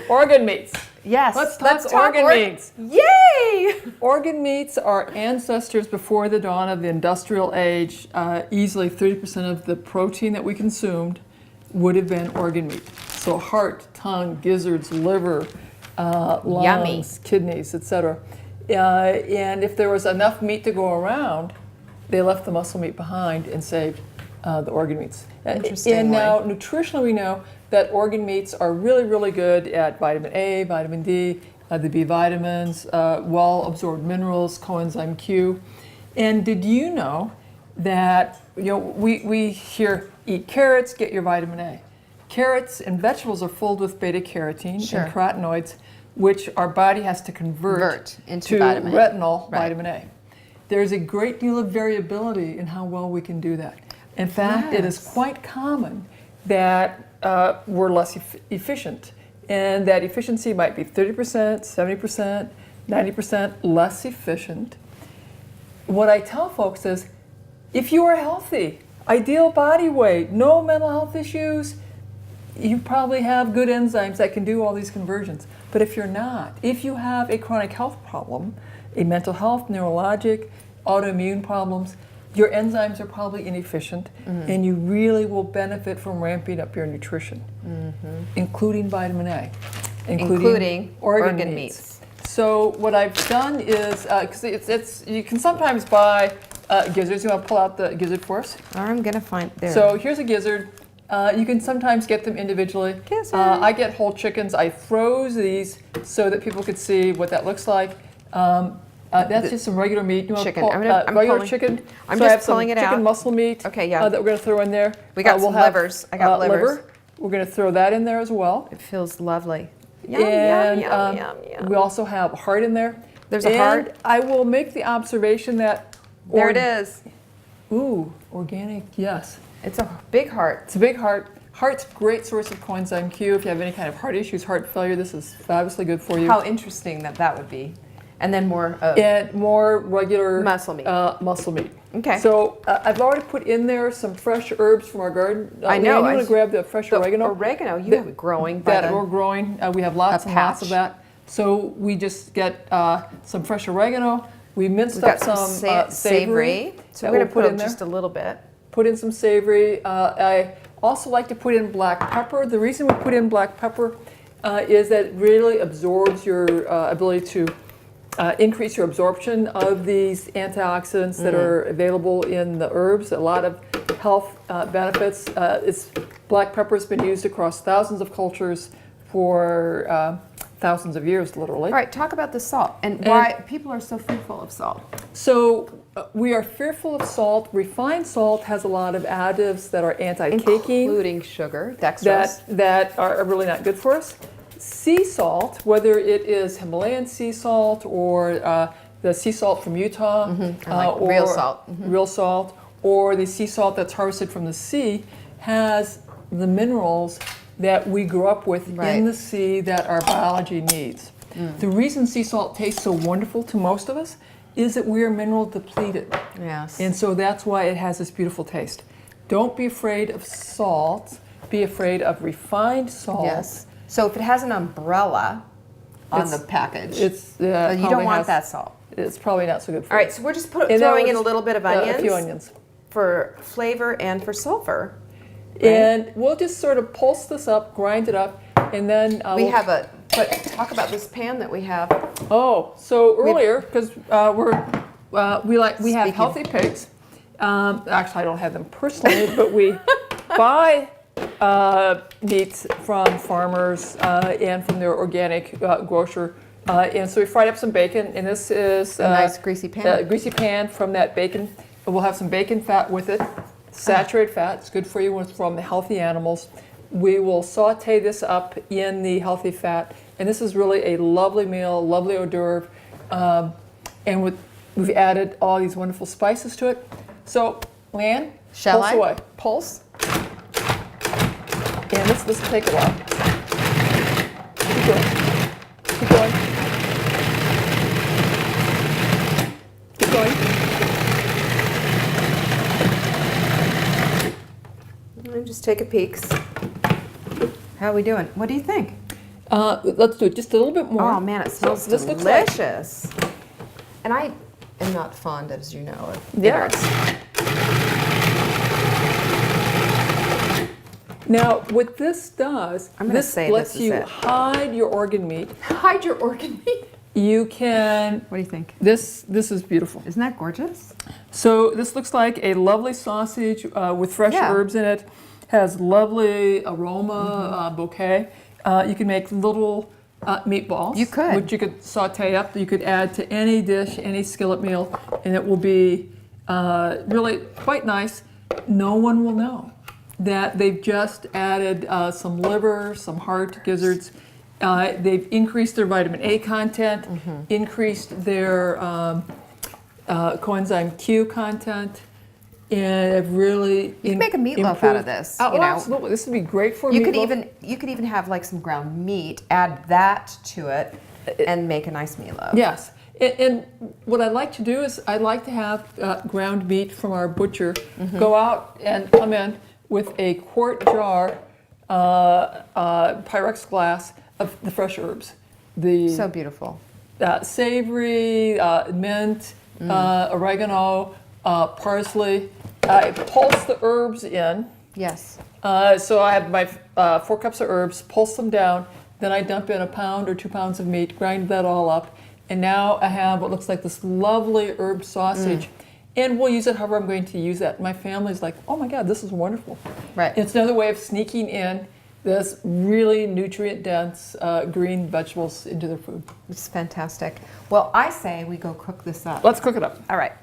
Organ meats. Yes. Let's talk organ meats. Yay! Organ meats are ancestors before the dawn of the industrial age. Easily 30% of the protein that we consumed would have been organ meat. So heart, tongue, gizzards, liver, lungs, kidneys, etc. And if there was enough meat to go around, they left the muscle meat behind and saved the organ meats. Interesting. And now, nutritionally, we know that organ meats are really, really good at vitamin A, vitamin D, the B vitamins, well-absorbed minerals, coenzyme Q. And did you know that we hear eat carrots, get your vitamin A. Carrots and vegetables are filled with beta-carotene and carotenoids, which our body has to convert into to vitamin. retinol, vitamin A. There's a great deal of variability in how well we can do that. In fact, it is quite common that we're less efficient, and that efficiency might be 30%, 70%, 90% less efficient. What I tell folks is, if you are healthy, ideal body weight, no mental health issues, you probably have good enzymes that can do all these conversions. But if you're not, if you have a chronic health problem, a mental health, neurologic, autoimmune problems, your enzymes are probably inefficient, and you really will benefit from ramping up your nutrition, including vitamin A, including organ meats. So what I've done is, because you can sometimes buy gizzards. You want to pull out the gizzard for us? I'm going to find there. So here's a gizzard. You can sometimes get them individually. I get whole chickens. I froze these so that people could see what that looks like. That's just some regular meat. You want chicken. To pull, regular chicken. I'm so I have just pulling some it out. chicken muscle meat. Okay, yeah. That we're going to throw in there. We got some livers. I got livers. Liver. We're going to throw that in there as well. It feels lovely. Yum, And yum, yum, yum, yum. we also have heart in there. There's a heart. I will make the observation that there it is. Ooh, organic. Yes. It's a big heart. It's a big heart. Heart's a great source of coenzyme Q. If you have any kind of heart issues, heart failure, this is fabulously good for you. How interesting that would be. And then more and more regular muscle meat. Muscle meat. Okay. So I've already put in there some fresh herbs from our garden. I know. I'm going to grab the fresh oregano. Oregano, you have it growing. That we're growing. We have lots and lots of that. So we just get some fresh oregano. We minced up some savory. So we're going to put in just a little bit. Put in some savory. I also like to put in black pepper. The reason we put in black pepper is that it really absorbs your ability to increase your absorption of these antioxidants that are available in the herbs. A lot of health benefits. Black pepper has been used across thousands of cultures for thousands of years, literally. All right, talk about the salt and why people are so fearful of salt. So we are fearful of salt. Refined salt has a lot of additives that are anti-caking. Including sugar, dextrose. That are really not good for us. Sea salt, whether it is Himalayan sea salt or the sea salt from Utah, or real salt. Real salt, or the sea salt that's harvested from the sea, has the minerals that we grew up with in the sea that our biology needs. The reason sea salt tastes so wonderful to most of us is that we are mineral depleted. Yes. And so that's why it has this beautiful taste. Don't be afraid of salt. Be afraid of refined salt. Yes. So if it has an umbrella on the package, you don't want that salt. It's probably not so good for you. All right, so we're just throwing in a little bit of onions. A few onions. For flavor and for sulfur. Right? And we'll just sort of pulse this up, grind it up, and then talk about this pan that we have. Oh, so earlier, because we have healthy pigs. Actually, I don't have them personally, but we buy meats from farmers and from their organic grocer. And so we fried up some bacon, and this is a nice greasy pan. Greasy pan from that bacon. We'll have some bacon fat with it. Saturated fat, it's good for you when it's from the healthy animals. We will saute this up in the healthy fat, and this is really a lovely meal, lovely hors d'oeuvre. And we've added all these wonderful spices to it. So, Leanne, pulse away. Pulse. And this will take a while. Keep going. Keep going. Keep going. Just take a peek. How are we doing? What do you think? Let's do it just a little bit more. Oh man, it smells So this looks like- delicious. And I am not fond, as you know, of Yeah. bitters. Now, what this does, I'm gonna this say lets this is you it. hide your organ meat. Hide your organ meat. You can. What do you think? This is beautiful. Isn't that gorgeous? So this looks like a lovely sausage with fresh Yeah. herbs in it. Has lovely aroma, bouquet. You can make little meatballs. You could. Which you could saute up. You could add to any dish, any skillet meal, and it will be really quite nice. No one will know that they've just added some liver, some heart gizzards. They've increased their vitamin A content, increased their coenzyme Q content, and have really You can make a meatloaf out of this. Oh, you know, absolutely. This would be great for you meatloaf. could even have like some ground meat, add that to it, and make a nice meatloaf. Yes. And what I like to do is I like to have ground meat from our butcher go out and come in with a quart jar, Pyrex glass of the fresh herbs. So beautiful. Savory, mint, oregano, parsley. I pulse the herbs in. Yes. So I have my 4 cups of herbs, pulse them down, then I dump in 1 pound or 2 pounds of meat, grind that all up, and now I have what looks like this lovely herb sausage. And we'll use it however I'm going to use that. My family's like, oh my God, this is wonderful. Right. It's another way of sneaking in this really nutrient-dense green vegetables into their food. It's fantastic. Well, I say we go cook this up. Let's cook it up. All right.